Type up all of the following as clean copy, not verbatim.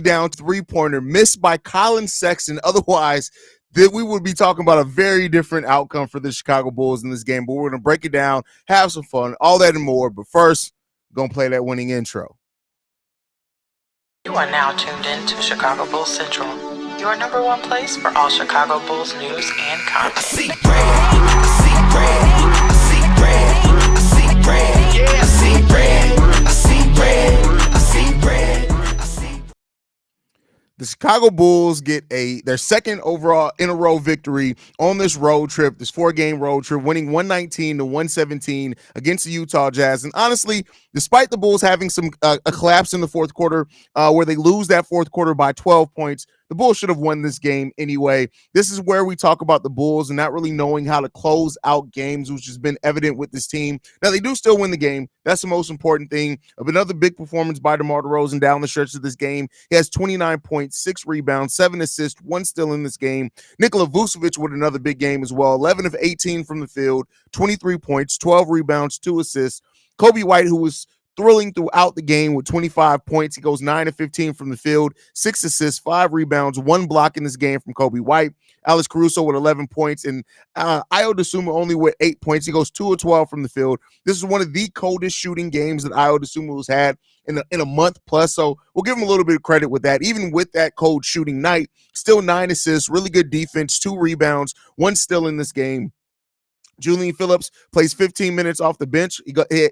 down three-pointer missed by Colin Sexton. Otherwise, that we would be talking about a very different outcome for the Chicago Bulls in this game. But we're going to break it down, have some fun, all that and more. But first, going to play that winning intro. You are now tuned in to Chicago Bulls Central, your number one place for all Chicago Bulls news and content. I see red, I see red, I see red, I see red, yeah, I see red, I see red, I see red, I see. The Chicago Bulls get their second overall in a row victory on this road trip, this 4-game road trip, winning 119-117 against the Utah Jazz. And honestly, despite the Bulls having a collapse in the fourth quarter where they lose that fourth quarter by 12 points, the Bulls should have won this game anyway. This is where we talk about the Bulls and not really knowing how to close out games, which has been evident with this team. Now, they do still win the game. That's the most important thing. Of another big performance by DeMar DeRozan down the stretch of this game. He has 29 points, 6 rebounds, 7 assists, 1 steal in this game. Nikola Vucevic with another big game as well. 11 of 18 from the field, 23 points, 12 rebounds, 2 assists. Kobe White, who was thrilling throughout the game with 25 points. He goes 9 of 15 from the field, 6 assists, 5 rebounds, 1 block in this game from Kobe White. Alex Caruso with 11 points, and Ayo Dosunmu only with 8 points. He goes 2 of 12 from the field. This is one of the coldest shooting games that Ayo Dosunmu has had in a month plus, so we'll give him a little bit of credit with that. Even with that cold shooting night, still 9 assists, really good defense, 2 rebounds, 1 steal in this game. Julian Phillips plays 15 minutes off the bench.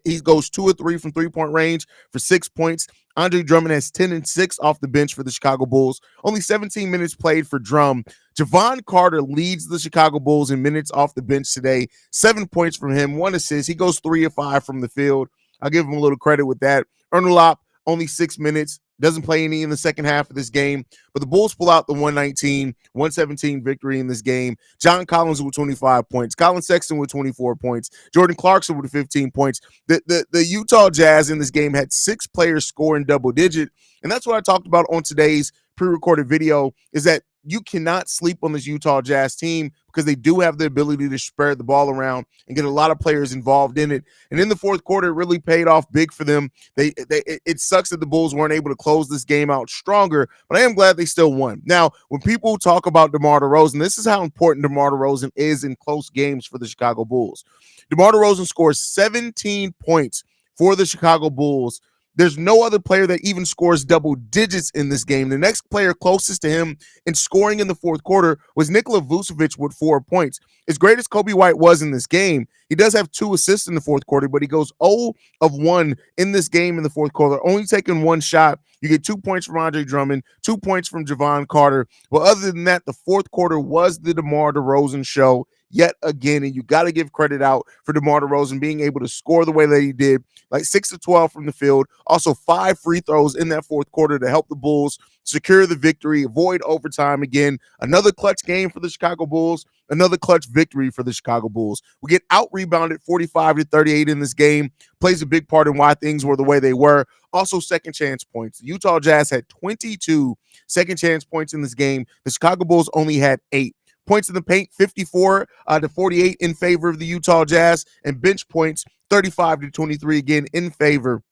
He goes 2 of 3 from three-point range for 6 points. Andre Drummond has 10 and 6 off the bench for the Chicago Bulls. Only 17 minutes played for Drum. Javon Carter leads the Chicago Bulls in minutes off the bench today. 7 points from him, 1 assist. He goes 3 of 5 from the field. I'll give him a little credit with that. Ernolap, only 6 minutes. Doesn't play any in the second half of this game, but the Bulls pull out the 119-117 victory in this game. John Collins with 25 points. Colin Sexton with 24 points. Jordan Clarkson with 15 points. The Utah Jazz in this game had 6 players scoring double digit, and that's what I talked about on today's pre-recorded video, is that you cannot sleep on this Utah Jazz team because they do have the ability to spread the ball around and get a lot of players involved in it. And in the fourth quarter, it really paid off big for them. It sucks that the Bulls weren't able to close this game out stronger, but I am glad they still won. Now, when people talk about DeMar DeRozan, this is how important DeMar DeRozan is in close games for the Chicago Bulls. DeMar DeRozan scores 17 points for the Chicago Bulls. There's no other player that even scores double digits in this game. The next player closest to him in scoring in the fourth quarter was Nikola Vucevic with 4 points. As great as Kobe White was in this game, he does have 2 assists in the fourth quarter, but he goes 0 of 1 in this game in the fourth quarter, only taking 1 shot. You get 2 points from Andre Drummond, 2 points from Javon Carter. But other than that, the fourth quarter was the DeMar DeRozan show yet again, and you got to give credit out for DeMar DeRozan being able to score the way that he did, like 6 of 12 from the field, also 5 free throws in that fourth quarter to help the Bulls secure the victory, avoid overtime again. Another clutch game for the Chicago Bulls, another clutch victory for the Chicago Bulls. We get out-rebounded 45-38 in this game, plays a big part in why things were the way they were. Also, second chance points. The Utah Jazz had 22 second chance points in this game. The Chicago Bulls only had 8. Points in the paint, 54-48 in favor of the Utah Jazz, and bench points, 35-23 again in favor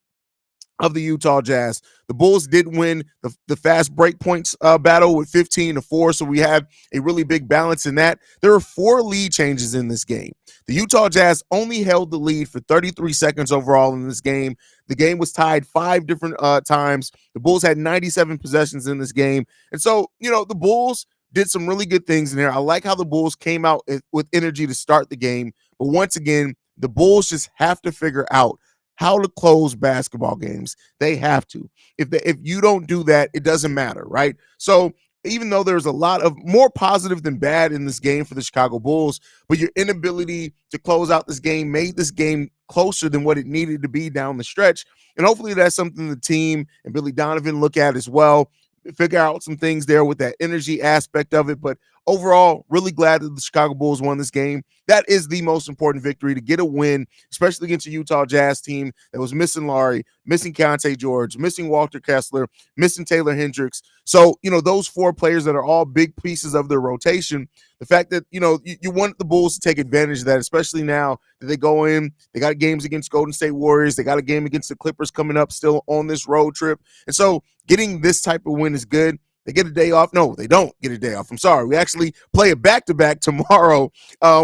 of the Utah Jazz. The Bulls did win the fast break points battle with 15-4, so we had a really big balance in that. There were 4 lead changes in this game. The Utah Jazz only held the lead for 33 seconds overall in this game. The game was tied 5 different times. The Bulls had 97 possessions in this game. And so, the Bulls did some really good things in there. I like how the Bulls came out with energy to start the game. But once again, the Bulls just have to figure out how to close basketball games. They have to. If you don't do that, it doesn't matter, right? So even though there's a lot of more positive than bad in this game for the Chicago Bulls, but your inability to close out this game made this game closer than what it needed to be down the stretch. And hopefully that's something the team and Billy Donovan look at as well. Figure out some things there with that energy aspect of it. But overall, really glad that the Chicago Bulls won this game. That is the most important victory, to get a win, especially against a Utah Jazz team that was missing Laurie, missing Keontae George, missing Walter Kessler, missing Taylor Hendricks. So, those four players that are all big pieces of their rotation, the fact that, you want the Bulls to take advantage of that, especially now that they go in, they got games against Golden State Warriors, they got a game against the Clippers coming up still on this road trip. And so getting this type of win is good. They get a day off. No, they don't get a day off. I'm sorry. We actually play a back-to-back tomorrow,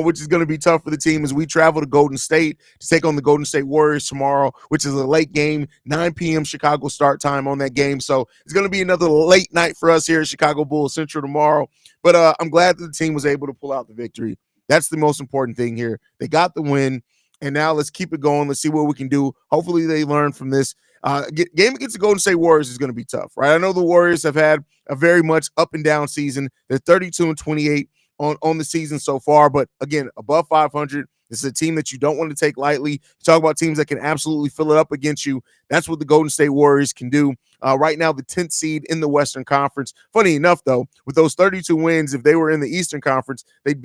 which is going to be tough for the team as we travel to Golden State to take on the Golden State Warriors tomorrow, which is a late game, 9 p.m. Chicago start time on that game. So it's going to be another late night for us here at Chicago Bulls Central tomorrow. But I'm glad that the team was able to pull out the victory. That's the most important thing here. They got the win, and now let's keep it going. Let's see what we can do. Hopefully they learn from this. Game against the Golden State Warriors is going to be tough, right? I know the Warriors have had a very much up and down season. They're 32-28 on the season so far, but again, above 500. This is a team that you don't want to take lightly. You talk about teams that can absolutely fill it up against you. That's what the Golden State Warriors can do. Right now, the 10th seed in the Western Conference. Funny enough, though, with those 32 wins, if they were in the Eastern Conference, they'd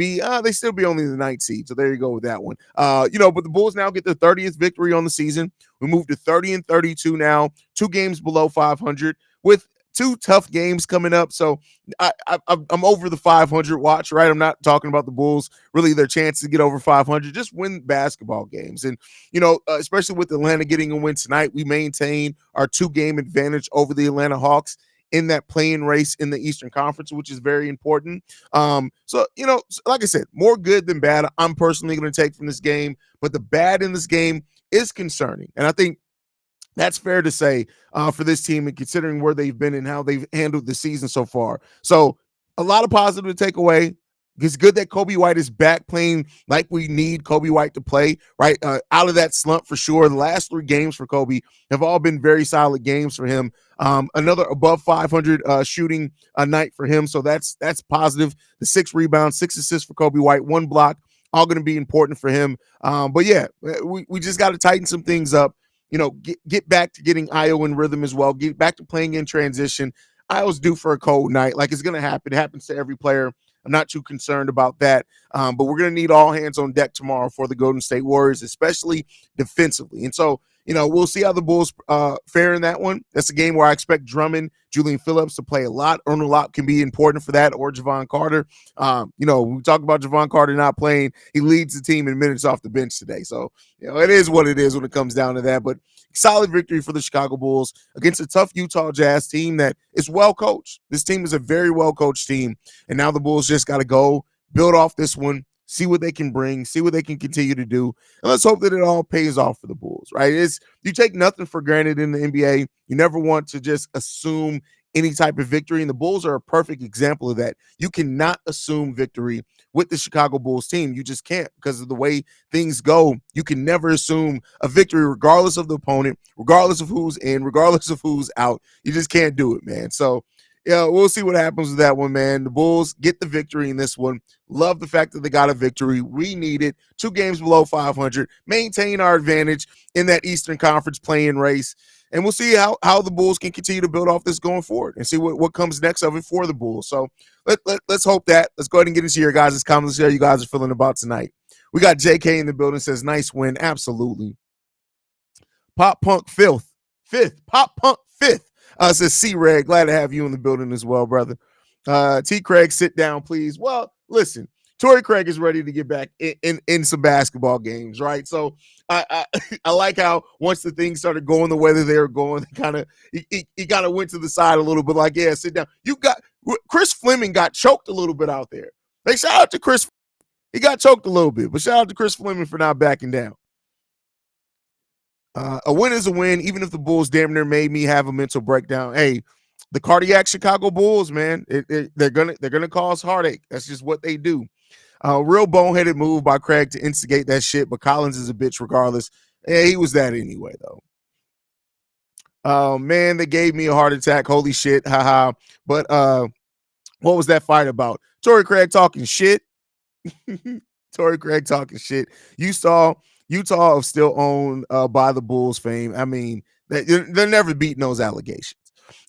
still be only the 9th seed. So there you go with that one. But the Bulls now get their 30th victory on the season. We move to 30-32 now, 2 games below 500 with 2 tough games coming up. So I'm over the 500 watch, right? I'm not talking about the Bulls, really their chance to get over 500, just win basketball games. And, especially with Atlanta getting a win tonight, we maintain our 2-game advantage over the Atlanta Hawks in that play-in race in the Eastern Conference, which is very important. So, like I said, more good than bad I'm personally going to take from this game, but the bad in this game is concerning. And I think that's fair to say for this team, and considering where they've been and how they've handled the season so far. So a lot of positive to take away. It's good that Kobe White is back playing like we need Kobe White to play, right? Out of that slump for sure. The last 3 games for Kobe have all been very solid games for him. Another above 500 shooting a night for him. So that's positive. The 6 rebounds, 6 assists for Kobe White, 1 block, all going to be important for him. But yeah, we just got to tighten some things up. Get back to getting Io in rhythm as well. Get back to playing in transition. Io's due for a cold night. Like, it's going to happen. It happens to every player. I'm not too concerned about that. But we're going to need all hands on deck tomorrow for the Golden State Warriors, especially defensively. And so, we'll see how the Bulls fare in that one. That's a game where I expect Drummond, Julian Phillips to play a lot. Ernie Locke can be important for that, or Javon Carter. We talk about Javon Carter not playing. He leads the team in minutes off the bench today. So, it is what it is when it comes down to that. But solid victory for the Chicago Bulls against a tough Utah Jazz team that is well coached. This team is a very well coached team. And now the Bulls just got to go build off this one, see what they can bring, see what they can continue to do. And let's hope that it all pays off for the Bulls, right? You take nothing for granted in the NBA. You never want to just assume any type of victory. And the Bulls are a perfect example of that. You cannot assume victory with the Chicago Bulls team. You just can't, because of the way things go. You can never assume a victory regardless of the opponent, regardless of who's in, regardless of who's out. You just can't do it, man. So, we'll see what happens with that one, man. The Bulls get the victory in this one. Love the fact that they got a victory. We need it. 2 games below 500. Maintain our advantage in that Eastern Conference play-in race. And we'll see how the Bulls can continue to build off this going forward and see what comes next of it for the Bulls. So let's hope that. Let's go ahead and get into your guys' comments. See how you guys are feeling about tonight. We got JK in the building, says, nice win. Absolutely. Pop Punk fifth. Pop Punk fifth. Says C-Reg. Glad to have you in the building as well, brother. T. Craig, sit down, please. Well, listen. Torrey Craig is ready to get back in some basketball games, right? So I I like how once the things started going the way that they were going, he kind of went to the side a little bit, like, yeah, sit down. Chris Fleming got choked a little bit out there. They shout out to Chris. He got choked a little bit, but shout out to Chris Fleming for not backing down. A win is a win, even if the Bulls damn near made me have a mental breakdown. Hey, the cardiac Chicago Bulls, man, they're gonna cause heartache. That's just what they do. Real boneheaded move by Craig to instigate that shit, but Collins is a bitch regardless. Yeah, he was that anyway, though. Man, they gave me a heart attack. Holy shit, haha. But what was that fight about? Torrey Craig talking shit. Torrey Craig talking shit. Utah is still owned by the Bulls fame. I mean, they're never beating those allegations.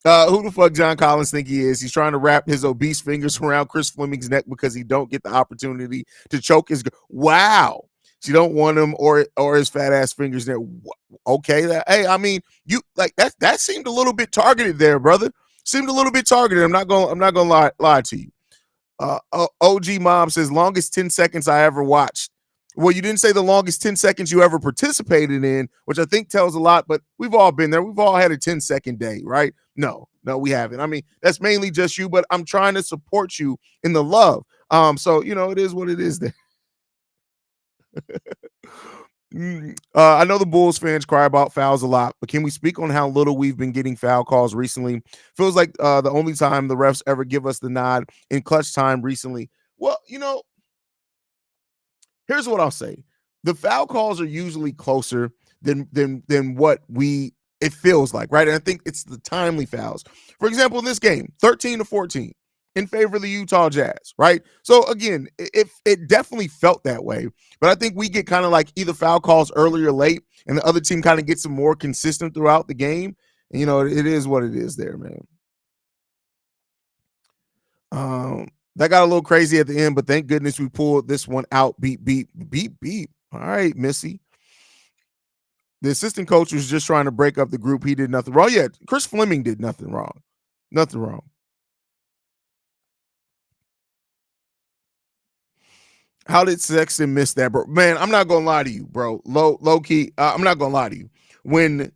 Who the fuck John Collins think he is? He's trying to wrap his obese fingers around Chris Fleming's neck because he don't get the opportunity to choke his. Wow. She don't want him or his fat ass fingers there. Okay, hey, I mean, you like that seemed a little bit targeted there, brother. Seemed a little bit targeted. I'm not gonna lie to you. OG Mom says longest 10 seconds I ever watched. Well, you didn't say the longest 10 seconds you ever participated in, which I think tells a lot, but we've all been there. We've all had a 10-second day, right? No, we haven't. I mean, that's mainly just you, but I'm trying to support you in the love. So it is what it is there. I know the Bulls fans cry about fouls a lot, but can we speak on how little we've been getting foul calls recently? Feels like the only time the refs ever give us the nod in clutch time recently. Well, here's what I'll say: the foul calls are usually closer than what it feels like, right? And I think it's the timely fouls. For example, in this game, 13-14 in favor of the Utah Jazz, right? So again, it definitely felt that way, but I think we get kind of like either foul calls early or late, and the other team kind of gets them more consistent throughout the game. And, it is what it is there, man. That got a little crazy at the end, but thank goodness we pulled this one out. Beep, beep, beep, beep. All right, Missy. The assistant coach was just trying to break up the group. He did nothing wrong. Yeah, Chris Fleming did nothing wrong. Nothing wrong. How did Sexton miss that, bro? Man, I'm not gonna lie to you, bro. Low key, I'm not gonna lie to you. When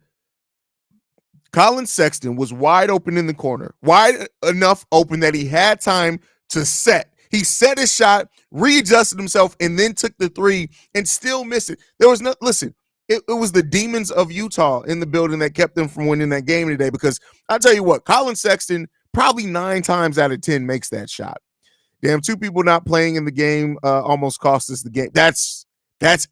Colin Sexton was wide open in the corner, wide enough open that he had time to set. He set his shot, readjusted himself, and then took the three and still missed it. There was no, listen, it was the demons of Utah in the building that kept them from winning that game today, because I'll tell you what, Colin Sexton probably 9 times out of 10 makes that shot. Damn, 2 people not playing in the game almost cost us the game. That's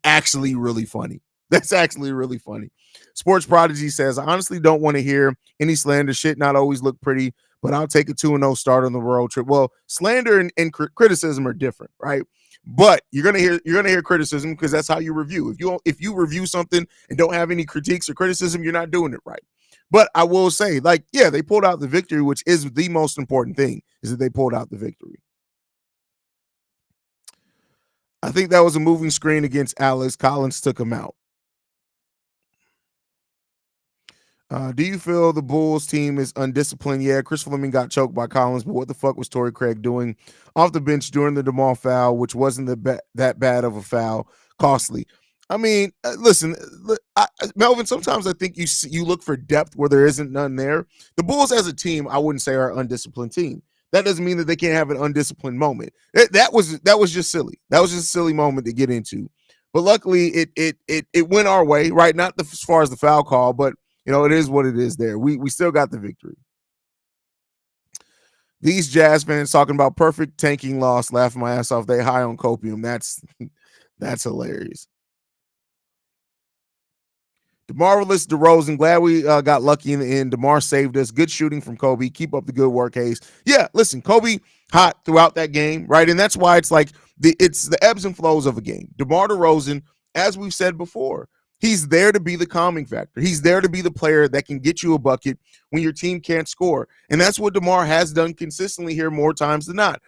actually really funny. That's actually really funny. Sports Prodigy says, I honestly don't want to hear any slander. Shit not always look pretty, but I'll take a 2-0 start on the road trip. Well, slander and criticism are different, right? But you're gonna hear criticism because that's how you review. If you review something and don't have any critiques or criticism, you're not doing it right. But I will say, like, yeah, they pulled out the victory, which is the most important thing, is that they pulled out the victory. I think that was a moving screen against Alex. Collins took him out. Do you feel the Bulls team is undisciplined? Yeah, Chris Fleming got choked by Collins, but what the fuck was Torrey Craig doing off the bench during the DeMar foul, which wasn't that bad of a foul, costly? I mean, listen, Melvin, sometimes I think you look for depth where there isn't none there. The Bulls as a team, I wouldn't say are an undisciplined team. That doesn't mean that they can't have an undisciplined moment. That was just silly. That was just a silly moment to get into. But luckily, it went our way, right? Not as far as the foul call, but it is what it is there. We still got the victory. These Jazz fans talking about perfect tanking loss, laughing my ass off. They high on copium. That's hilarious. The marvelous DeRozan. Glad we got lucky in the end. DeMar saved us. Good shooting from Kobe. Keep up the good work, Haize. Yeah, listen, Kobe hot throughout that game, right? And that's why it's like it's the ebbs and flows of a game. DeMar DeRozan, as we've said before, he's there to be the calming factor. He's there to be the player that can get you a bucket when your team can't score. And that's what DeMar has done consistently here more times than not.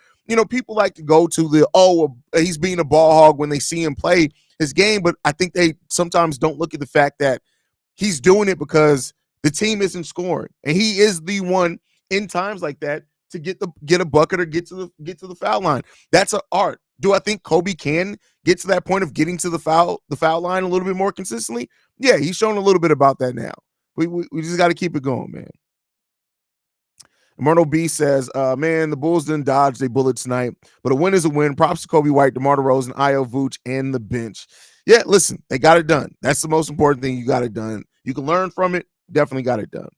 People like to go to he's being a ball hog when they see him play his game, but I think they sometimes don't look at the fact that he's doing it because the team isn't scoring. And he is the one in times like that to get a bucket or get to the foul line. That's an art. Do I think Kobe can get to that point of getting to the foul line a little bit more consistently? Yeah, he's shown a little bit about that now. We just got to keep it going, man. Myrtle B says, man, the Bulls didn't dodge their bullet tonight, but a win is a win. Props to Kobe White, DeMar DeRozan, Io Vooch, and the bench. Yeah, listen, they got it done. That's the most important thing. You got it done. You can learn from it. Definitely got it done.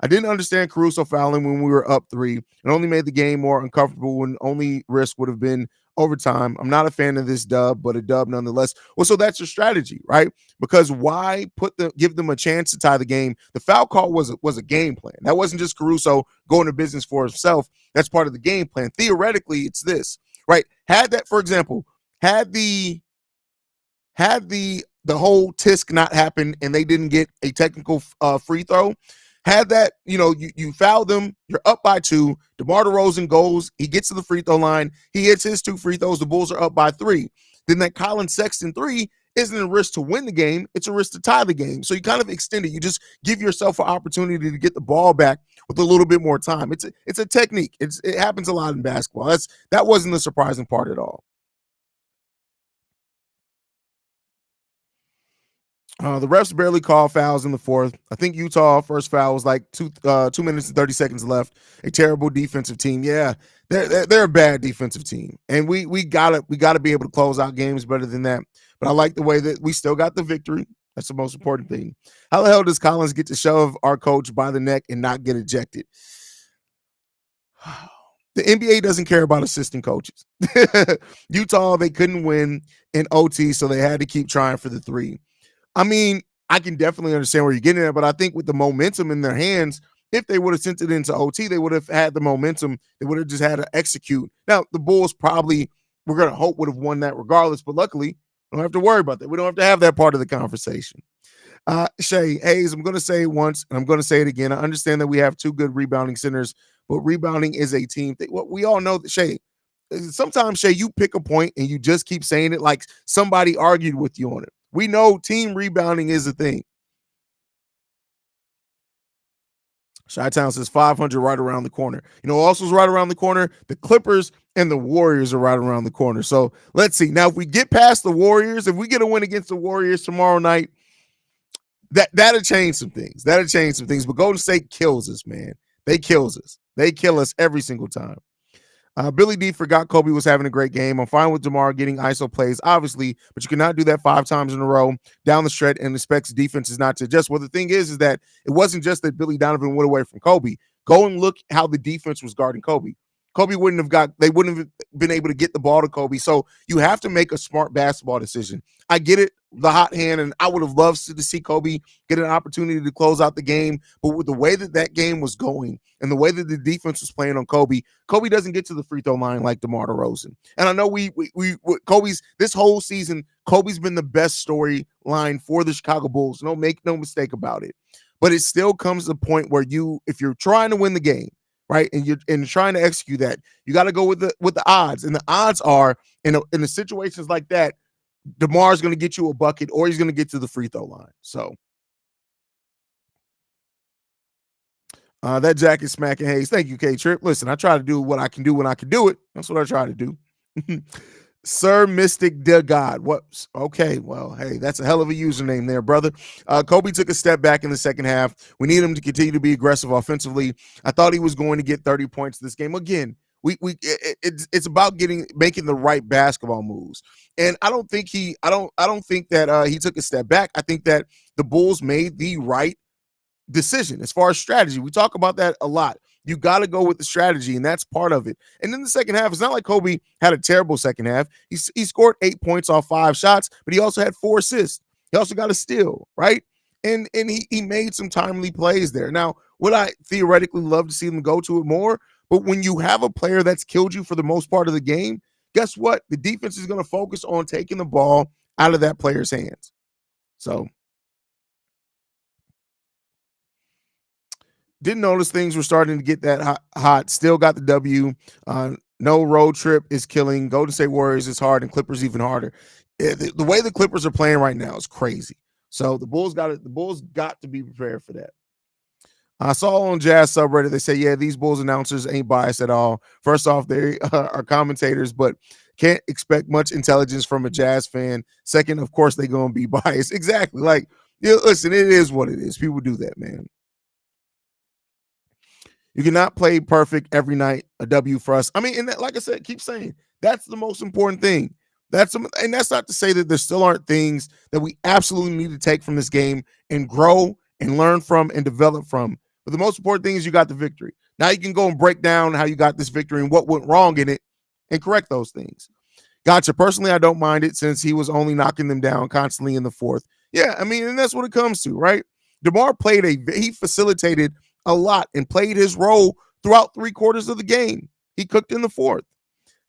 I didn't understand Caruso fouling when we were up 3. It only made the game more uncomfortable when only risk would have been overtime. I'm not a fan of this dub, but a dub nonetheless. Well, so that's your strategy, right? Because why give them a chance to tie the game? The foul call was a game plan. That wasn't just Caruso going to business for himself. That's part of the game plan. Theoretically, it's this, right? Had that, for example, had the whole tisk not happen and they didn't get a technical free throw, Had that, you foul them, you're up by 2. DeMar DeRozan goes, he gets to the free throw line, he hits his 2 free throws, the Bulls are up by 3. Then that Colin Sexton 3 isn't a risk to win the game, it's a risk to tie the game. So you kind of extend it. You just give yourself an opportunity to get the ball back with a little bit more time. It's a technique. It happens a lot in basketball. That wasn't the surprising part at all. The refs barely called fouls in the fourth. I think Utah first foul was like 2 minutes and 30 seconds left. A terrible defensive team. Yeah, they're a bad defensive team, and we gotta be able to close out games better than that. But I like the way that we still got the victory. That's the most important thing. How the hell does Collins get to shove our coach by the neck and not get ejected? The NBA doesn't care about assistant coaches. Utah, they couldn't win in OT, so they had to keep trying for the 3. I mean, I can definitely understand where you're getting at, but I think with the momentum in their hands, if they would have sent it into OT, they would have had the momentum. They would have just had to execute. Now, the Bulls probably, we're going to hope, would have won that regardless, but luckily, we don't have to worry about that. We don't have to have that part of the conversation. Shay, Haize, I'm going to say it once, and I'm going to say it again. I understand that we have 2 good rebounding centers, but rebounding is a team thing. What we all know that, Shay, sometimes, Shay, you pick a point and you just keep saying it like somebody argued with you on it. We know team rebounding is a thing. Chi-Town says 500 right around the corner. Also is right around the corner. The Clippers and the Warriors are right around the corner. So let's see. Now, if we get past the Warriors, if we get a win against the Warriors tomorrow night, that'll change some things. But Golden State kills us, man. They kills us. They kill us every single time. Billy D forgot Kobe was having a great game. I'm fine with DeMar getting ISO plays, obviously, but you cannot do that 5 times in a row down the stretch and expect defenses not to adjust. Well, the thing is that it wasn't just that Billy Donovan went away from Kobe. Go and look how the defense was guarding Kobe. Kobe wouldn't have been able to get the ball to Kobe. So you have to make a smart basketball decision. I get it, the hot hand, and I would have loved to see Kobe get an opportunity to close out the game. But with the way that game was going and the way that the defense was playing on Kobe doesn't get to the free throw line like DeMar DeRozan. And I know we Kobe's this whole season, Kobe's been the best storyline for the Chicago Bulls. Make no mistake about it. But it still comes to the point where if you're trying to win the game, right, and you're trying to execute that, you got to go with the odds, and the odds are in the situations like that, DeMar's going to get you a bucket or he's going to get to the free throw line. So that jacket smacking Haize. Thank you, K-Trip. Listen, I try to do what I can do when I can do it. That's what I try to do. Sir Mystic the God. What? Okay, well, hey, that's a hell of a username there, brother. Kobe took a step back in the second half. We need him to continue to be aggressive offensively. I thought he was going to get 30 points this game. Again, it's about making the right basketball moves. And I don't think that he took a step back. I think that the Bulls made the right decision as far as strategy. We talk about that a lot. You got to go with the strategy, and that's part of it. And in the second half, it's not like Kobe had a terrible second half. He scored 8 points off 5 shots, but he also had 4 assists. He also got a steal, right? And he made some timely plays there. Now, would I theoretically love to see them go to it more? But when you have a player that's killed you for the most part of the game, guess what? The defense is going to focus on taking the ball out of that player's hands. So didn't notice things were starting to get that hot. Still got the W. No road trip is killing. Golden State Warriors is hard, and Clippers even harder. The way the Clippers are playing right now is crazy. So the Bulls got to be prepared for that. I saw on Jazz subreddit, they say, yeah, these Bulls announcers ain't biased at all. First off, they are commentators, but can't expect much intelligence from a Jazz fan. Second, of course, they're going to be biased. Exactly. Like, listen, it is what it is. People do that, man. You cannot play perfect every night. A W for us. I mean, and like I said, keep saying that's the most important thing. And that's not to say that there still aren't things that we absolutely need to take from this game and grow and learn from and develop from. But the most important thing is you got the victory. Now you can go and break down how you got this victory and what went wrong in it and correct those things. Gotcha. Personally, I don't mind it since he was only knocking them down constantly in the fourth. Yeah, I mean, and that's what it comes to, right? DeMar he facilitated a lot and played his role throughout 3/4 of the game. He cooked in the fourth.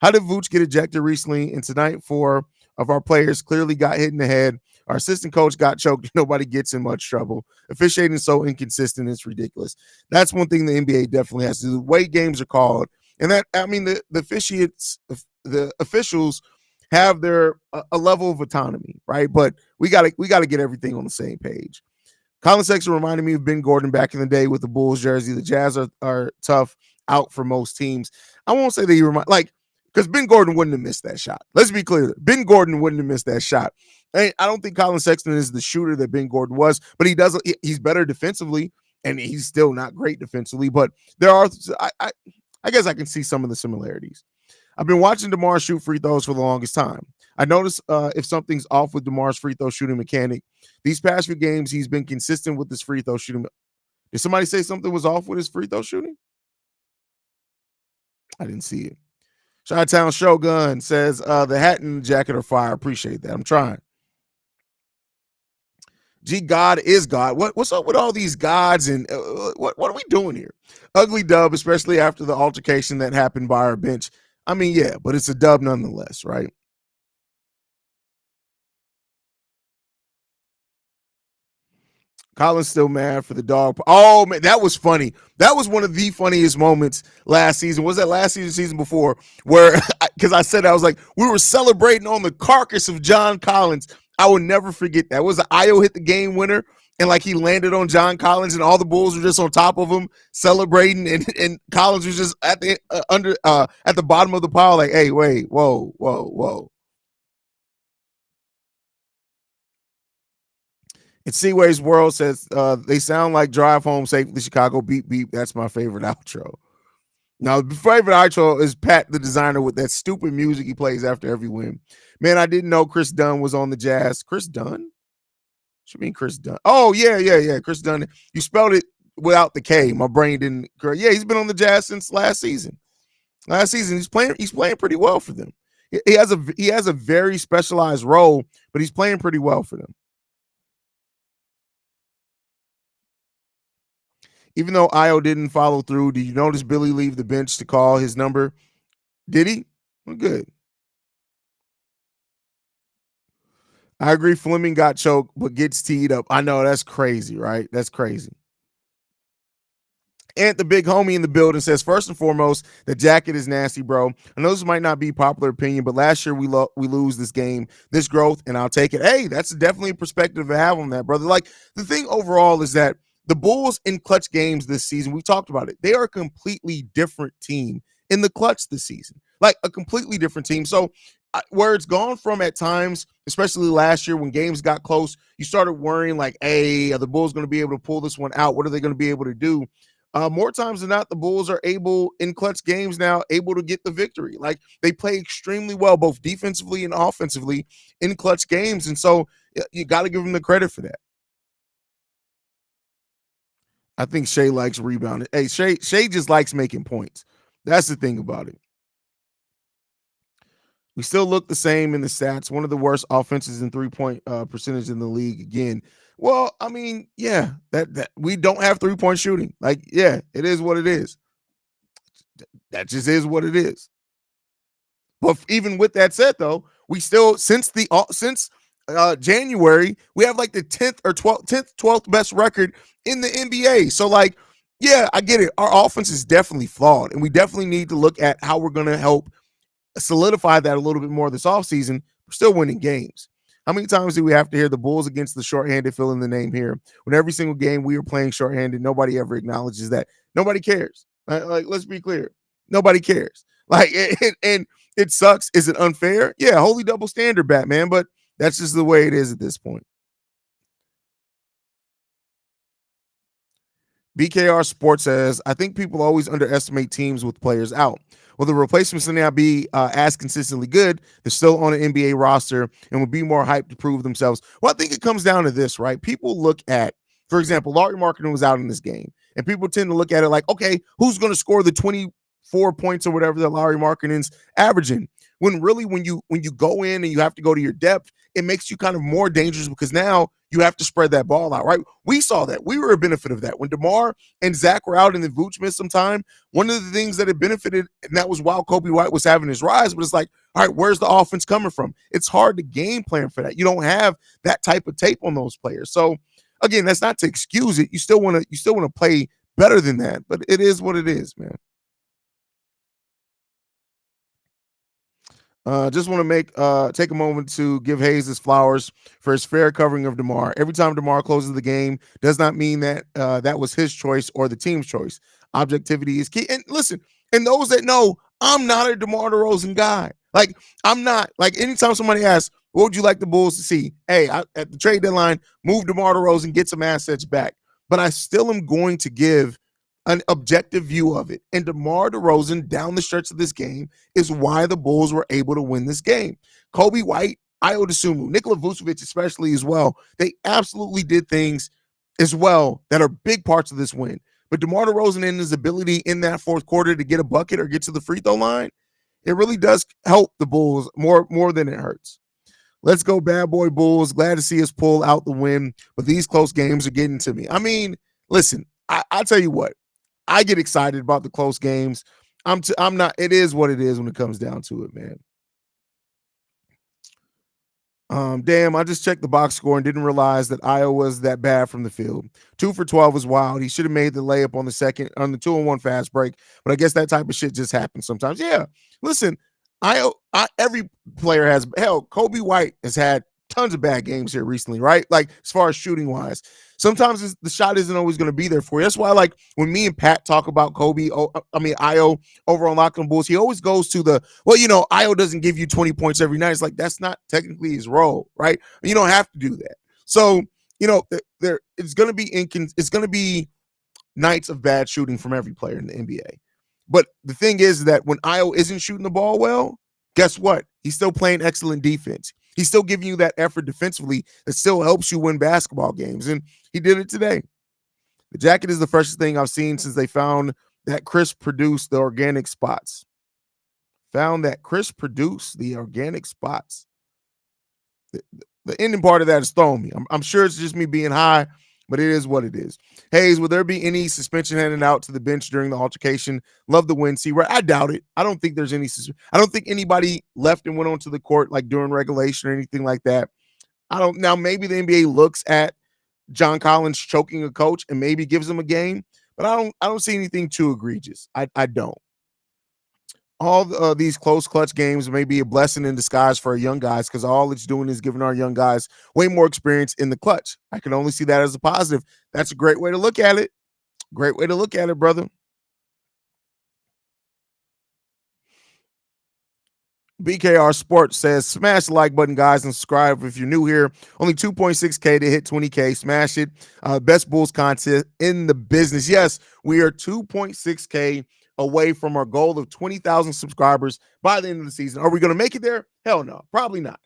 How did Vooch get ejected recently? And tonight, 4 of our players clearly got hit in the head Our assistant coach got choked. Nobody gets in much trouble. Officiating is so inconsistent, it's ridiculous. That's one thing the NBA definitely has to do. The way games are called, and that I mean the officiates, the officials have their a level of autonomy, right? But we gotta get everything on the same page. Colin Sexton reminded me of Ben Gordon back in the day with the Bulls jersey. The Jazz are tough out for most teams. I won't say that he remind like because Ben Gordon wouldn't have missed that shot. Let's be clear. Ben Gordon wouldn't have missed that shot. I don't think Colin Sexton is the shooter that Ben Gordon was, but he's better defensively, and he's still not great defensively. But there are I guess I can see some of the similarities. I've been watching DeMar shoot free throws for the longest time. I notice if something's off with DeMar's free throw shooting mechanic. These past few games, he's been consistent with his free throw shooting. Did somebody say something was off with his free throw shooting? I didn't see it. Chi-Town Shogun says the hat and jacket are fire. Appreciate that. I'm trying. G God is God. What's up with all these gods and what are we doing here? Ugly dub, especially after the altercation that happened by our bench. I mean, yeah, but it's a dub nonetheless, right? Colin's still mad for the dog. Oh man, that was funny. That was one of the funniest moments last season. Was that last season before? Where because I said I was like, we were celebrating on the carcass of John Collins. I will never forget that. It was Io hit the game winner, and like he landed on John Collins, and all the Bulls were just on top of him celebrating, and Collins was just at the at the bottom of the pile, like, hey, wait, whoa, whoa, whoa. And Seaway's World says they sound like Drive Home Safely Chicago Beep Beep. That's my favorite outro. Now, the favorite outro is Pat the designer with that stupid music he plays after every win. Man, I didn't know Chris Dunn was on the Jazz. Chris Dunn? Should mean Chris Dunn. Oh, yeah. Chris Dunn. You spelled it without the K. My brain didn't correct. Yeah, he's been on the Jazz since last season. He's playing pretty well for them. He has a very specialized role, but he's playing pretty well for them. Even though Io didn't follow through, did you notice Billy leave the bench to call his number? Did he? Well, good. I agree. Fleming got choked, but gets teed up. I know that's crazy, right? That's crazy. And the big homie in the building says, first and foremost, the jacket is nasty, bro. I know this might not be popular opinion, but last year we lose this game, this growth, and I'll take it. Hey, that's definitely a perspective to have on that, brother. Like the thing overall is that the Bulls in clutch games this season, we've talked about it. They are a completely different team in the clutch this season, like a completely different team. So where it's gone from at times, especially last year when games got close, you started worrying like, hey, are the Bulls going to be able to pull this one out? What are they going to be able to do? More times than not, the Bulls are able in clutch games now, able to get the victory. Like they play extremely well, both defensively and offensively in clutch games. And so you got to give them the credit for that. I think Shea likes rebounding. Hey, Shea just likes making points. That's the thing about it. We still look the same in the stats. One of the worst offenses in 3-point percentage in the league again. Well, I mean, yeah, that we don't have 3-point shooting. Like, yeah, it is what it is. That just is what it is. But even with that said, though, we still since January we have like the 10th or 12th best record in the NBA. So like, yeah, I get it. Our offense is definitely flawed, and we definitely need to look at how we're going to help solidify that a little bit more this offseason. We're still winning games. How many times do we have to hear the Bulls against the shorthanded, fill in the name here? When every single game we are playing shorthanded, nobody ever acknowledges that. Nobody cares. Like, let's be clear. Nobody cares. Like, and it sucks. Is it unfair? Yeah, holy double standard, Batman. But that's just the way it is at this point. BKR Sports says, I think people always underestimate teams with players out. Well, the replacements may not be as consistently good. They're still on an NBA roster and will be more hyped to prove themselves. Well, I think it comes down to this, right? People look at, for example, Laurie Marketing was out in this game, and people tend to look at it like, okay, who's going to score the 20 4 points or whatever that Lauri Markkanen's averaging. When really, when you go in and you have to go to your depth, it makes you kind of more dangerous because now you have to spread that ball out, right? We saw that. We were a benefit of that. When DeMar and Zach were out and then Vooch missed some time, one of the things that it benefited, and that was while Kobe White was having his rise, but it's like, all right, where's the offense coming from? It's hard to game plan for that. You don't have that type of tape on those players. So again, that's not to excuse it. You still want to play better than that, but it is what it is, man. Just want to take a moment to give Haize his flowers for his fair covering of DeMar. Every time DeMar closes the game, does not mean that that was his choice or the team's choice. Objectivity is key. And listen, and those that know, I'm not a DeMar DeRozan guy. Like I'm not. Like anytime somebody asks, "What would you like the Bulls to see?" Hey, at the trade deadline, move DeMar DeRozan, get some assets back. But I still am going to give an objective view of it. And DeMar DeRozan down the stretch of this game is why the Bulls were able to win this game. Kobe White, Ayo Dosunmu, Nikola Vucevic especially as well, they absolutely did things as well that are big parts of this win. But DeMar DeRozan and his ability in that fourth quarter to get a bucket or get to the free throw line, it really does help the Bulls more than it hurts. Let's go, bad boy Bulls. Glad to see us pull out the win, but these close games are getting to me. I mean, listen, I'll tell you what. I get excited about the close games. I'm not. It is what it is when it comes down to it, man. Damn, I just checked the box score and didn't realize that Iowa was that bad from the field. 2 for 12 was wild. He should have made the layup on the 2-on-1 fast break, but I guess that type of shit just happens sometimes. Yeah, listen, every player has hell. Kobe White has had tons of bad games here recently, right? Like as far as shooting wise, sometimes the shot isn't always going to be there for you. That's why, like when me and Pat talk about Kobe, Io over on Locked On Bulls, he always goes to Io doesn't give you 20 points every night. It's like that's not technically his role, right? You don't have to do that. So it's going to be it's going to be nights of bad shooting from every player in the NBA. But the thing is that when Io isn't shooting the ball well, guess what? He's still playing excellent defense. He's still giving you that effort defensively that still helps you win basketball games. And he did it today. The jacket is the freshest thing I've seen since they found that Chris produced the organic spots. Found that Chris produced the organic spots. The ending part of that is throwing me. I'm sure it's just me being high, but it is what it is. Haize, will there be any suspension handed out to the bench during the altercation? Love the win. See, right? I doubt it. I don't think there's any. I don't think anybody left and went onto the court like during regulation or anything like that. I don't. Now, maybe the NBA looks at John Collins choking a coach and maybe gives him a game, but I don't see anything too egregious. I don't. All these close clutch games may be a blessing in disguise for our young guys because all it's doing is giving our young guys way more experience in the clutch. I can only see that as a positive. That's a great way to look at it. Great way to look at it, brother. BKR Sports says, smash the like button, guys, and subscribe if you're new here. Only 2.6K to hit 20K. Smash it. Best Bulls content in the business. Yes, we are 2.6K away from our goal of 20,000 subscribers by the end of the season. Are we going to make it there? Hell no, probably not.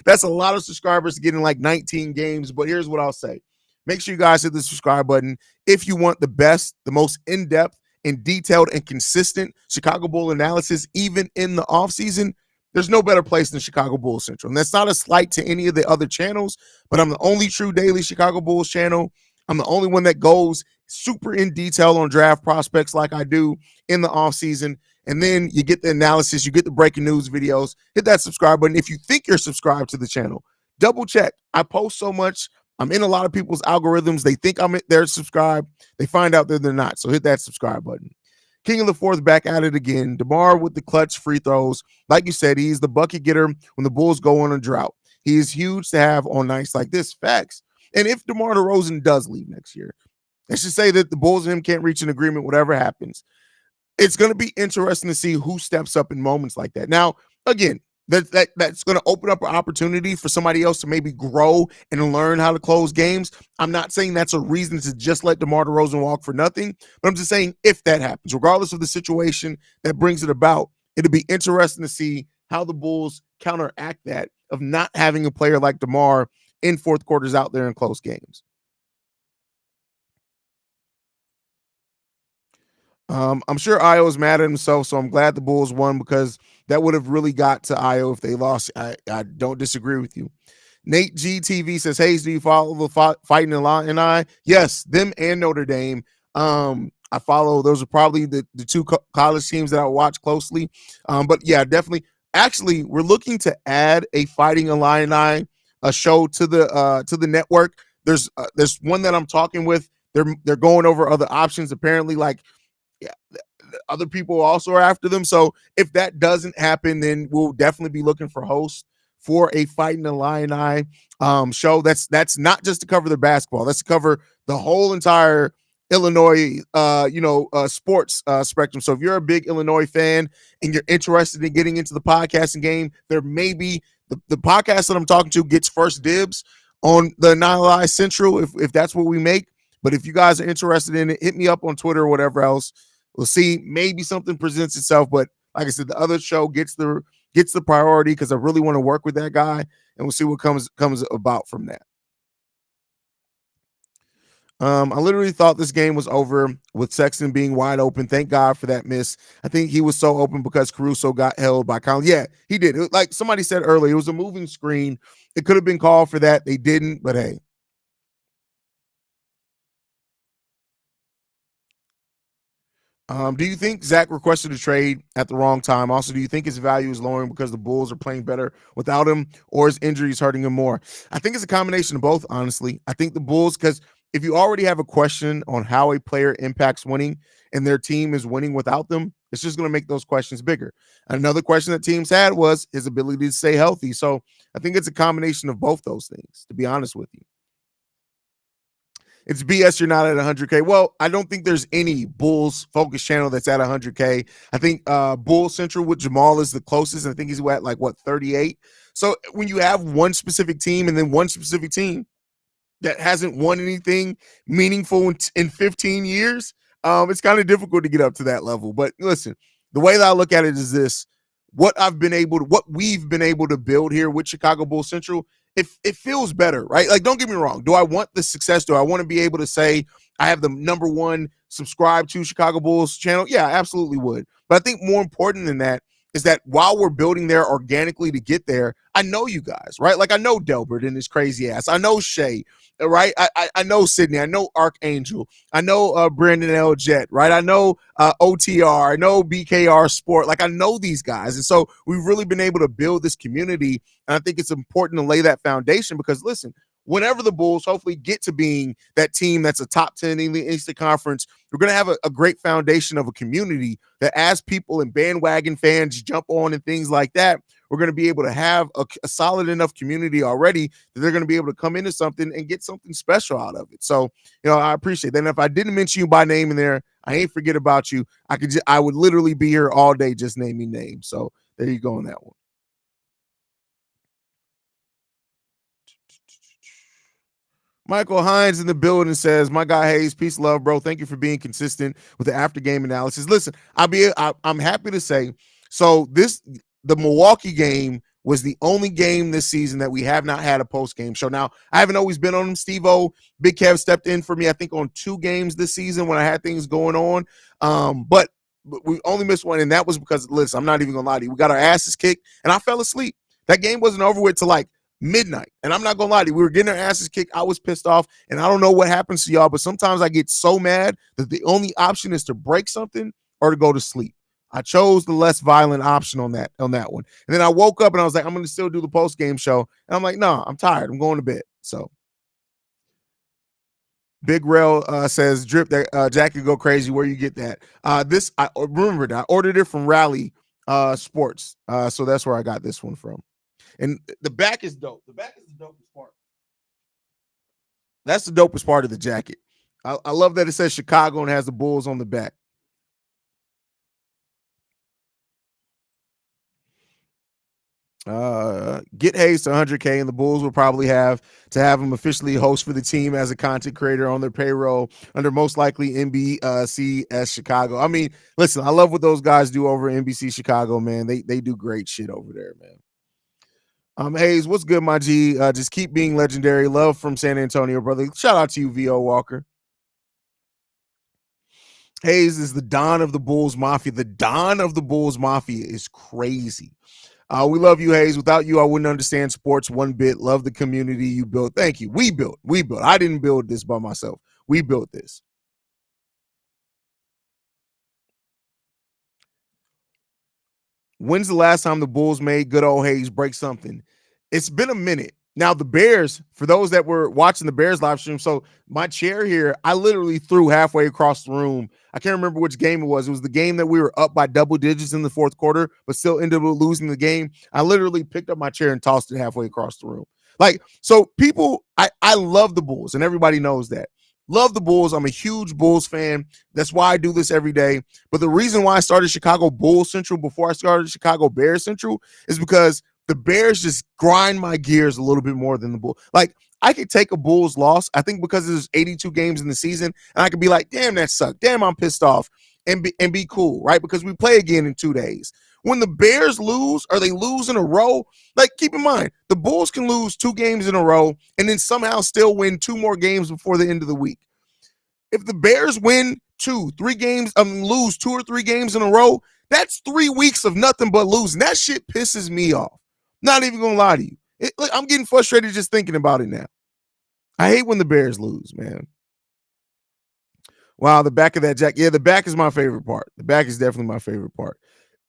That's a lot of subscribers to get in like 19 games, but here's what I'll say. Make sure you guys hit the subscribe button if you want the best, the most in-depth, and detailed and consistent Chicago Bull analysis, even in the offseason. There's no better place than Chicago Bulls Central. And that's not a slight to any of the other channels, but I'm the only true daily Chicago Bulls channel. I'm the only one that goes super in detail on draft prospects like I do in the offseason. And then you get the analysis, you get the breaking news videos. Hit that subscribe button. If you think you're subscribed to the channel, double check. I post so much. I'm in a lot of people's algorithms. They think they're subscribed. They find out that they're not. So hit that subscribe button. King of the Fourth back at it again. DeMar with the clutch free throws. Like you said, he's the bucket getter when the Bulls go on a drought. He is huge to have on nights like this. Facts. And if DeMar DeRozan does leave next year, let's just say that the Bulls and him can't reach an agreement, whatever happens, it's going to be interesting to see who steps up in moments like that. Now, again, that's going to open up an opportunity for somebody else to maybe grow and learn how to close games. I'm not saying that's a reason to just let DeMar DeRozan walk for nothing, but I'm just saying if that happens, regardless of the situation that brings it about, it'll be interesting to see how the Bulls counteract that of not having a player like DeMar in fourth quarters out there in close games. I'm sure Io is mad at himself, so I'm glad the Bulls won because that would have really got to Io if they lost. I don't disagree with you. Nate GTV says, "Hey, do you follow the Fighting Illini?" Yes, them and Notre Dame. I follow. Those are probably the two college teams that I watch closely. But yeah, definitely. Actually, we're looking to add a Fighting Illini a show to the network. There's one that I'm talking with. They're going over other options. Apparently, like yeah, other people also are after them. So if that doesn't happen, then we'll definitely be looking for hosts for a Fighting Illini show. That's not just to cover the basketball. That's to cover the whole entire Illinois, sports spectrum. So if you're a big Illinois fan and you're interested in getting into the podcasting game, there may be the podcast that I'm talking to gets first dibs on the Nile Central if that's what we make. But if you guys are interested in it, hit me up on Twitter or whatever else. We'll see. Maybe something presents itself, but like I said, the other show gets the priority because I really want to work with that guy, and we'll see what comes about from that. I literally thought this game was over with Sexton being wide open. Thank God for that miss. I think he was so open because Caruso got held by Conley. Yeah, he did. Like somebody said earlier, it was a moving screen. It could have been called for that. They didn't, but hey. Do you think Zach requested a trade at the wrong time? Also, do you think his value is lowering because the Bulls are playing better without him, or his injury is hurting him more? I think it's a combination of both, honestly. I think the Bulls, because if you already have a question on how a player impacts winning and their team is winning without them, it's just going to make those questions bigger. Another question that teams had was his ability to stay healthy. So I think it's a combination of both those things, to be honest with you. It's BS you're not at 100K. Well, I don't think there's any Bulls focus channel that's at 100K. I think Bull Central with Jamal is the closest. I think he's at like what 38. So when you have one specific team and then one specific team that hasn't won anything meaningful in 15 years, it's kind of difficult to get up to that level. But listen, the way that I look at it is this: what we've been able to build here with Chicago Bulls Central, it feels better, right? Like, don't get me wrong. Do I want the success? Do I want to be able to say I have the number one subscribe to Chicago Bulls channel? Yeah, I absolutely would. But I think more important than that is that while we're building there organically to get there, I know you guys, right? Like I know Delbert and his crazy ass. I know Shay, right? I know Sydney. I know Archangel. I know Brandon L. Jet, right? I know OTR. I know BKR Sport. Like I know these guys. And so we've really been able to build this community. And I think it's important to lay that foundation because listen, whenever the Bulls hopefully get to being that team that's a top 10 in the Eastern Conference, we're going to have a great foundation of a community that as people and bandwagon fans jump on and things like that, we're going to be able to have a solid enough community already that they're going to be able to come into something and get something special out of it. So, I appreciate that. And if I didn't mention you by name in there, I ain't forget about you. I would literally be here all day just naming names. So there you go on that one. Michael Hines in the building says, "My guy Haize, peace, love, bro. Thank you for being consistent with the after game analysis." Listen, I'm happy to say. So the Milwaukee game was the only game this season that we have not had a post game show. Now I haven't always been on them. Steve-O, Big Kev stepped in for me. I think on 2 games this season when I had things going on. But we only missed one, and that was because listen, I'm not even gonna lie to you. We got our asses kicked, and I fell asleep. That game wasn't over with till like midnight. And I'm not gonna lie to you, we were getting our asses kicked. I was pissed off, and I don't know what happens to y'all, but sometimes I get so mad that the only option is to break something or to go to sleep. I chose the less violent option on that one. And then I woke up and I was like, I'm gonna still do the post game show. And I'm like, no, I'm tired. I'm going to bed. So Big Rail says, "Drip that Jackie go crazy." Where you get that? This I remembered. I ordered it from Rally Sports. So that's where I got this one from. And the back is dope. The back is the dopest part. That's the dopest part of the jacket. I love that it says Chicago and has the Bulls on the back. Get Haize to 100K, and the Bulls will probably have to have him officially host for the team as a content creator on their payroll under most likely NBCS Chicago. I mean, listen, I love what those guys do over NBC Chicago, man. They do great shit over there, man. Haize, what's good, my G? Just keep being legendary. Love from San Antonio, brother. Shout out to you, VO Walker. Haize is the Don of the Bulls Mafia. The Don of the Bulls Mafia is crazy. We love you, Haize. Without you, I wouldn't understand sports one bit. Love the community you built. Thank you. We built. We built. I didn't build this by myself. We built this. When's the last time the Bulls made good old Haize break something? It's been a minute. Now, the Bears, for those that were watching the Bears live stream, so my chair here, I literally threw halfway across the room. I can't remember which game it was. It was the game that we were up by double digits in the fourth quarter, but still ended up losing the game. I literally picked up my chair and tossed it halfway across the room. Like, so people, I love the Bulls, and everybody knows that. Love the Bulls. I'm a huge Bulls fan. That's why I do this every day. But the reason why I started Chicago Bulls Central before I started Chicago Bears Central is because the Bears just grind my gears a little bit more than the Bulls. Like, I could take a Bulls loss, I think, because there's 82 games in the season, and I could be like, damn, that sucked. Damn, I'm pissed off, and be cool, right? Because we play again in 2 days. When the Bears lose or they lose in a row, like, keep in mind, the Bulls can lose 2 games in a row and then somehow still win 2 more games before the end of the week. If the Bears win 2, 3 games, lose 2 or 3 games in a row, that's 3 weeks of nothing but losing. That shit pisses me off. Not even gonna lie to you. I'm getting frustrated just thinking about it now. I hate when the Bears lose, man. Wow, the back of that jacket. Yeah, the back is my favorite part. The back is definitely my favorite part.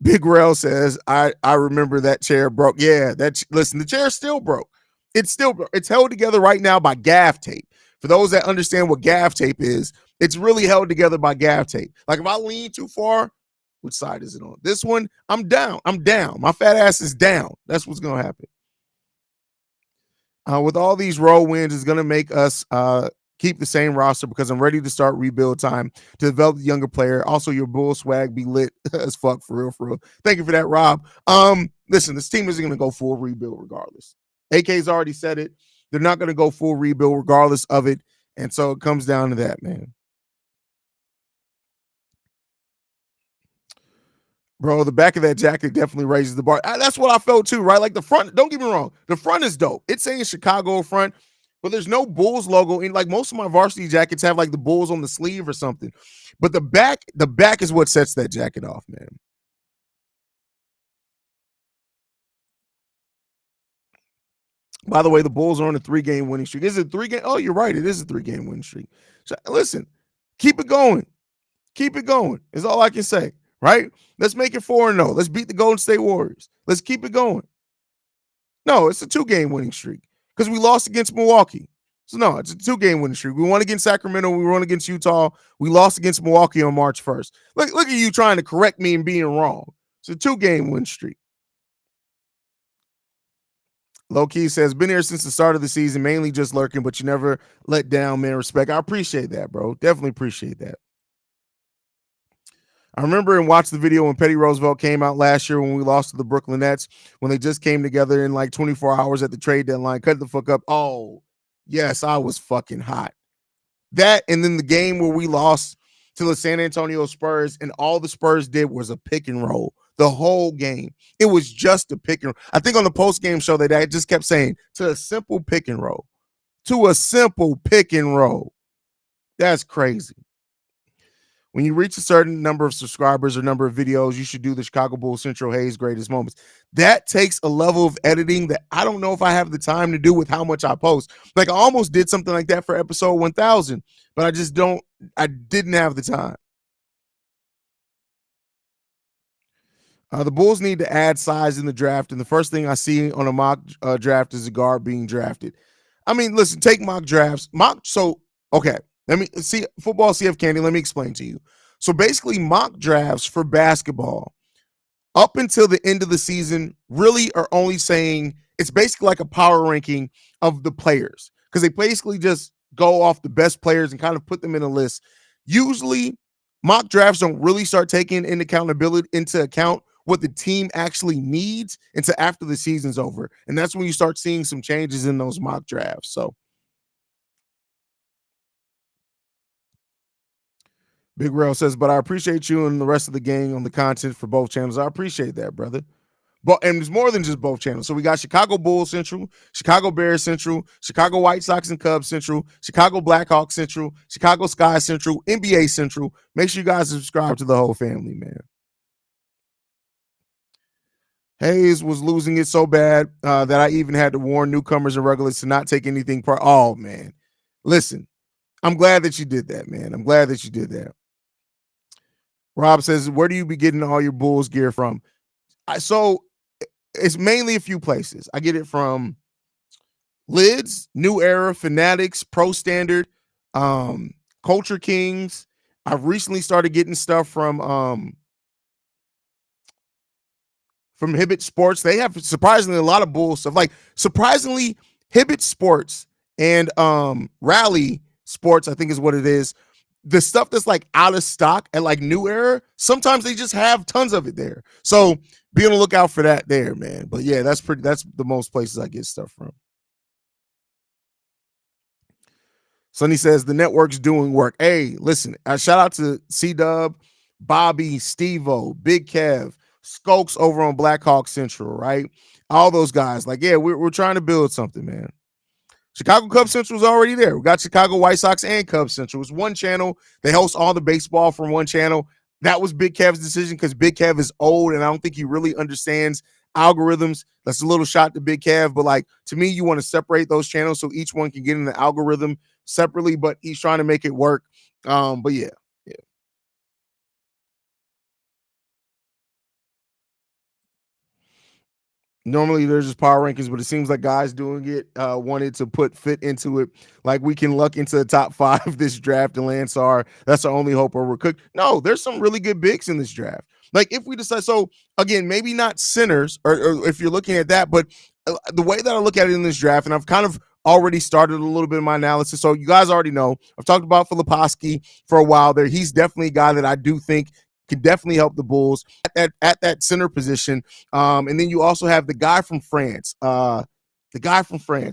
Big Rail says, I remember that chair broke. Yeah, listen, the chair still broke. It's still broke. It's held together right now by gaff tape. For those that understand what gaff tape is, it's really held together by gaff tape. Like, if I lean too far, which side is it on? This one, I'm down. I'm down. My fat ass is down. That's what's gonna happen. With all these road wins, it's going to make us keep the same roster because I'm ready to start rebuild time to develop the younger player. Also, your bull swag be lit as fuck, for real, for real. Thank you for that, Rob. Listen, this team isn't going to go full rebuild regardless. AK's already said it. They're not going to go full rebuild regardless of it. And so it comes down to that, man. Bro, the back of that jacket definitely raises the bar. That's what I felt too, right? Like, the front, don't get me wrong, the front is dope. It's saying Chicago front, but there's no Bulls logo in. Like, most of my varsity jackets have like the Bulls on the sleeve or something. But the back is what sets that jacket off, man. By the way, the Bulls are on a 3-game winning streak. Is it 3-game? Oh, you're right. It is a 3-game winning streak. So, listen, keep it going. Keep it going is all I can say, right? Let's make it 4-0. Let's beat the Golden State Warriors. Let's keep it going. No, it's a 2-game winning streak because we lost against Milwaukee. So, no, it's a 2-game winning streak. We won against Sacramento. We won against Utah. We lost against Milwaukee on March 1st. Look at you trying to correct me and being wrong. It's a 2-game win streak. Low key says, been here since the start of the season, mainly just lurking, but you never let down, man. Respect. I appreciate that, bro. Definitely appreciate that. I remember and watched the video when Petty Roosevelt came out last year when we lost to the Brooklyn Nets, when they just came together in like 24 hours at the trade deadline, cut the fuck up. Oh, yes, I was fucking hot. That, and then the game where we lost to the San Antonio Spurs, and all the Spurs did was a pick and roll the whole game. It was just a pick and roll. I think on the post-game show that I just kept saying, to a simple pick and roll. To a simple pick and roll. That's crazy. When you reach a certain number of subscribers or number of videos, you should do the Chicago Bulls Central Haize Greatest Moments. That takes a level of editing that I don't know if I have the time to do with how much I post. Like, I almost did something like that for episode 1000, but I didn't have the time. The Bulls need to add size in the draft, and the first thing I see on a mock draft is a guard being drafted. I mean, listen, take mock drafts. Okay, let me see football CF Candy. Let me explain to you. So basically, mock drafts for basketball up until the end of the season really are only saying it's basically like a power ranking of the players, because they basically just go off the best players and kind of put them in a list. Usually, mock drafts don't really start taking into account what the team actually needs until after the season's over. And that's when you start seeing some changes in those mock drafts. So Big Rail says, but I appreciate you and the rest of the gang on the content for both channels. I appreciate that, brother. But and it's more than just both channels. So we got Chicago Bulls Central, Chicago Bears Central, Chicago White Sox and Cubs Central, Chicago Blackhawks Central, Chicago Sky Central, NBA Central. Make sure you guys subscribe to the whole family, man. Haize was losing it so bad that I even had to warn newcomers and regulars to not take anything part. Oh man, listen, I'm glad that you did that, man. I'm glad that you did that. Rob says, "Where do you be getting all your Bulls gear from?" So it's mainly a few places. I get it from Lids, New Era, Fanatics, Pro Standard, Culture Kings. I've recently started getting stuff from Hibbett Sports. They have surprisingly a lot of bull stuff. Like surprisingly, Hibbett Sports and Rally Sports, I think is what it is. The stuff that's like out of stock at like New Era, sometimes they just have tons of it there. So be on the lookout for that there, man. But yeah, that's the most places I get stuff from. Sonny says the network's doing work. Hey, listen, shout out to C Dub, Bobby, Steve-O, Big Kev, Skokes over on Blackhawk Central, right? All those guys. Like, yeah, we're trying to build something, man. Chicago Cubs Central is already there. We got Chicago White Sox and Cubs Central. It's one channel. They host all the baseball from one channel. That was Big Kev's decision because Big Kev is old and I don't think he really understands algorithms. That's a little shot to Big Kev, but like to me, you want to separate those channels so each one can get in the algorithm separately, but he's trying to make it work. But yeah. Normally there's just power rankings, but it seems like guys doing it wanted to put fit into it. Like we can luck into the top 5 this draft and Lansar. That's our only hope or we're cooked. No, there's some really good bigs in this draft. Like if we decide, so again, maybe not centers or if you're looking at that, but the way that I look at it in this draft, and I've kind of already started a little bit of my analysis. So you guys already know I've talked about Filipowski for a while there. He's definitely a guy that I do think can definitely help the Bulls at that center position. And then you also have the guy from France, that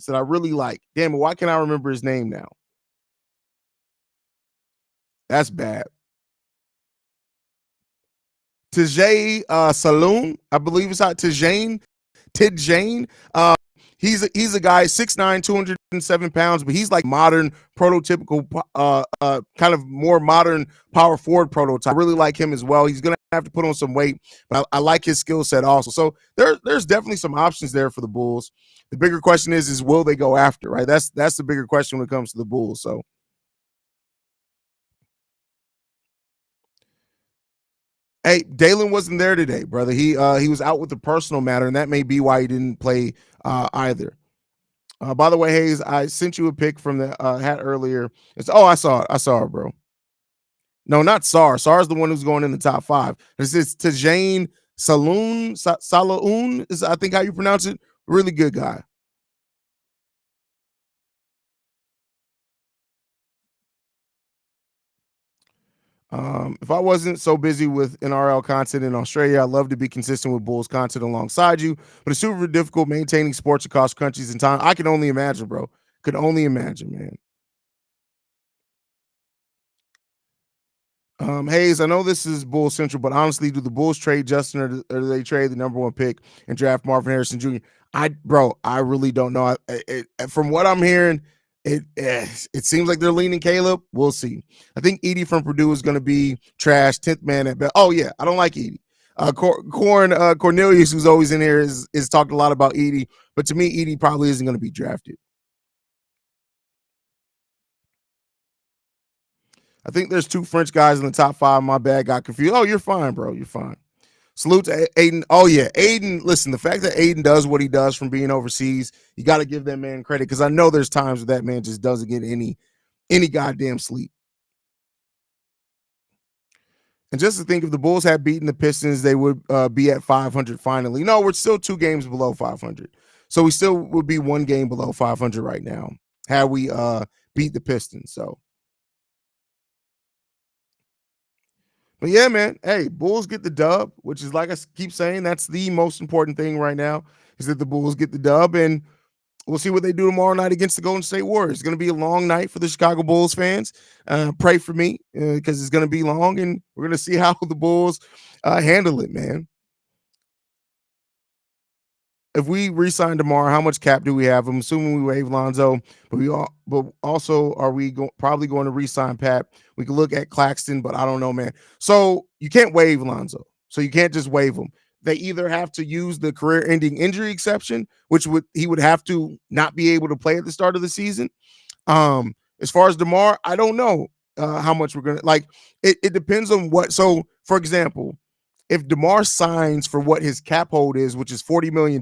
I really like. Damn it, why can't I remember his name now? That's bad. Tijay Saloon, I believe it's out. Tijane. He's a guy 6'9", 207 pounds, but he's like modern, prototypical, kind of more modern power forward prototype. I really like him as well. He's gonna have to put on some weight, but I like his skill set also. So there's definitely some options there for the Bulls. The bigger question is will they go after, right? That's the bigger question when it comes to the Bulls. So hey, Dalen wasn't there today, brother. He was out with a personal matter, and that may be why he didn't play either. By the way, Haize, I sent you a pic from the hat earlier. I saw it. I saw it, bro. No, not Sar. Sar's the one who's going in the top 5. This is Tajane Saloon is I think how you pronounce it. Really good guy. If I wasn't so busy with NRL content in Australia, I'd love to be consistent with Bulls content alongside you, but it's super difficult maintaining sports across countries and time. I can only imagine, bro. Could only imagine, man. Haize, I know this is Bull Central, but honestly, do the Bulls trade Justin or do they trade the number 1 pick and draft Marvin Harrison Jr.? I really don't know. From what I'm hearing, it seems like they're leaning Caleb. We'll see. I think Edie from Purdue is going to be trash, 10th man at best. Oh yeah, I don't like Edie. Cornelius, who's always in here, is talked a lot about Edie, but to me, Edie probably isn't going to be drafted. I think there's 2 French guys in the top 5. My bad, got confused. Oh, you're fine, bro. You're fine. Salute to Aiden. Oh, yeah. Aiden, listen, the fact that Aiden does what he does from being overseas, you got to give that man credit because I know there's times where that man just doesn't get any goddamn sleep. And just to think, if the Bulls had beaten the Pistons, they would be at 500 finally. No, we're still 2 games below 500. So we still would be 1 game below 500 right now had we beat the Pistons. So. But yeah, man. Hey, Bulls get the dub, which is like I keep saying, that's the most important thing right now is that the Bulls get the dub, and we'll see what they do tomorrow night against the Golden State Warriors. It's going to be a long night for the Chicago Bulls fans. Pray for me because it's going to be long, and we're going to see how the Bulls handle it, man. if we re-sign DeMar, how much cap do we have? I'm assuming we waive Lonzo, but also are we probably going to re-sign Pat? We can look at Claxton, but I don't know, man. So you can't waive Lonzo. So you can't just waive him. They either have to use the career-ending injury exception, which he would have to not be able to play at the start of the season. As far as DeMar, I don't know how much we're gonna like. It depends on what. So, for example, if DeMar signs for what his cap hold is, which is $40 million,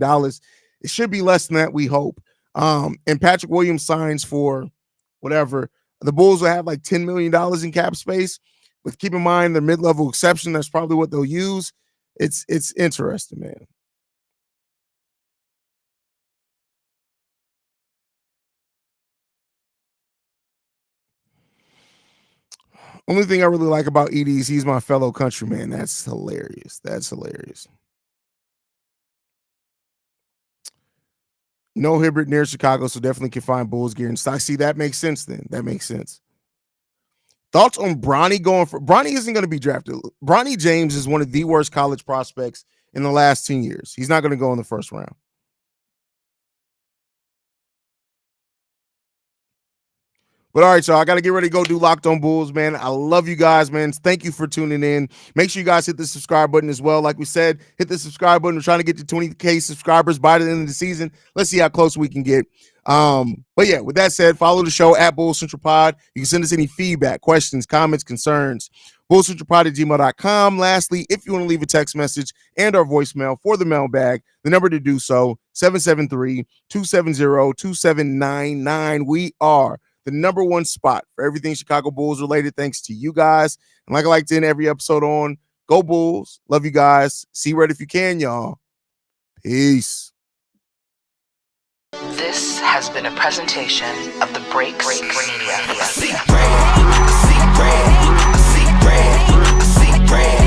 it should be less than that, we hope. And Patrick Williams signs for whatever. The Bulls will have like $10 million in cap space. But keep in mind the mid-level exception, that's probably what they'll use. It's interesting, man. Only thing I really like about Edie is he's my fellow countryman. That's hilarious. That's hilarious. No Hibbert near Chicago, so definitely can find Bulls gear and stock. See, that makes sense then. That makes sense. Thoughts on Bronny going for Bronny isn't going to be drafted. Bronny James is one of the worst college prospects in the last 10 years. He's not going to go in the first round. But all right, y'all, I got to get ready to go do Locked on Bulls, man. I love you guys, man. Thank you for tuning in. Make sure you guys hit the subscribe button as well. Like we said, hit the subscribe button. We're trying to get to 20K subscribers by the end of the season. Let's see how close we can get. But yeah, with that said, follow the show at Bulls Central Pod. You can send us any feedback, questions, comments, concerns. BullsCentralPod@gmail.com. Lastly, if you want to leave a text message and our voicemail for the mailbag, the number to do so, 773-270-2799. We are the number one spot for everything Chicago Bulls related, thanks to you guys. And like I like to end every episode on, go Bulls. Love you guys. See red if you can, y'all. Peace. This has been a presentation of the Breaks Media. I see bread, I see bread, I see bread, I see bread.